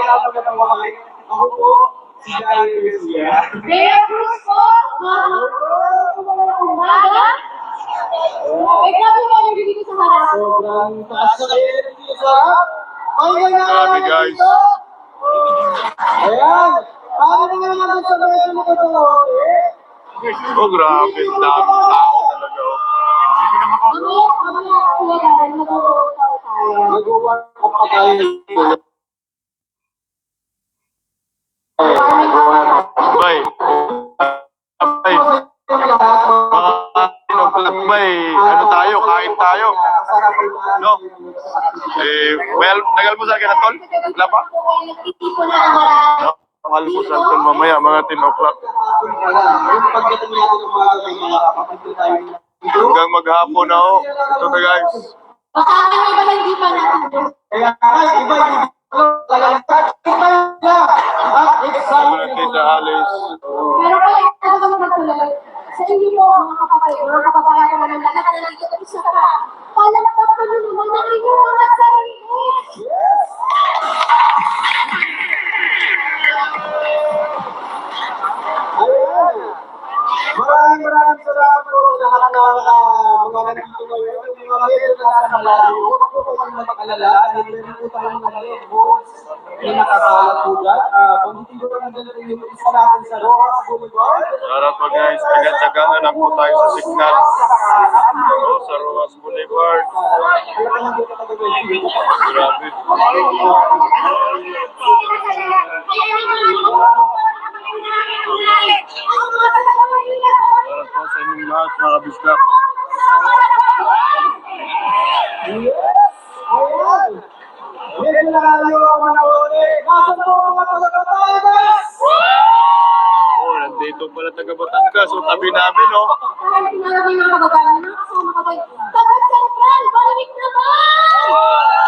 magandang wahay. Ako po, si Gary Garcia. Mayor Cruz po, magandang umaga. Grabe mo yung dito sa harap. Sobrang taas na kayo dito sa harap. Pakinggan na Grabe, guys. dito. Ayan. Paano nga naman sa medyo nakatalawa Oh, grabe. Dami tao talaga. Oh. Mamaya kuya Darren, mag-workout tayo. Mag-work up pa tayo. Bay. Bay. Bay. Ano tayo? Kain tayo. No? Well, nagalmusal ka na, Tol? Wala pa? Nagtitipon na ang marami. No? Almusal, Tol, mamaya, mga 10 o'clock. Yung pagdating natin ng mga kapatid tayo. Hanggang maghapon na ako. Ito na, guys. Baka may iba na hindi pa natin. Kaya iba yung Mga Tita Alice. Pero kaya ako naman magtuloy. Sa inyo po, mga kapatid, mga kababayan ko naman lahat na nandito kami sa ka. Palagpak ko naman ang inyong mga sarili. Ayan. Maraming salamat po sa lahat ng mga nandito ngayon. Yung mga medyo nasa malayo. Huwag po kayong mag-alala. Dahil meron po tayong mga red balls na nakasalat po dyan. Pagdating ko lang dyan yung isa natin sa Rojas Boulevard. Shoutout po, guys. Taga-tagangan lang po tayo sa signal. Sa Rojas Boulevard. Grabe. Shoutout po sa inyong lahat, mga kabisdak. Ayan. Medyo nakayo ang mga uli. Nasaan po ang mga taga-Batangas? Oh, nandito pala taga Batangas. So, tabi namin, no? Kahit tinawag yung mga kababayan na kasama ka tayo. Tagal Central, balik naman!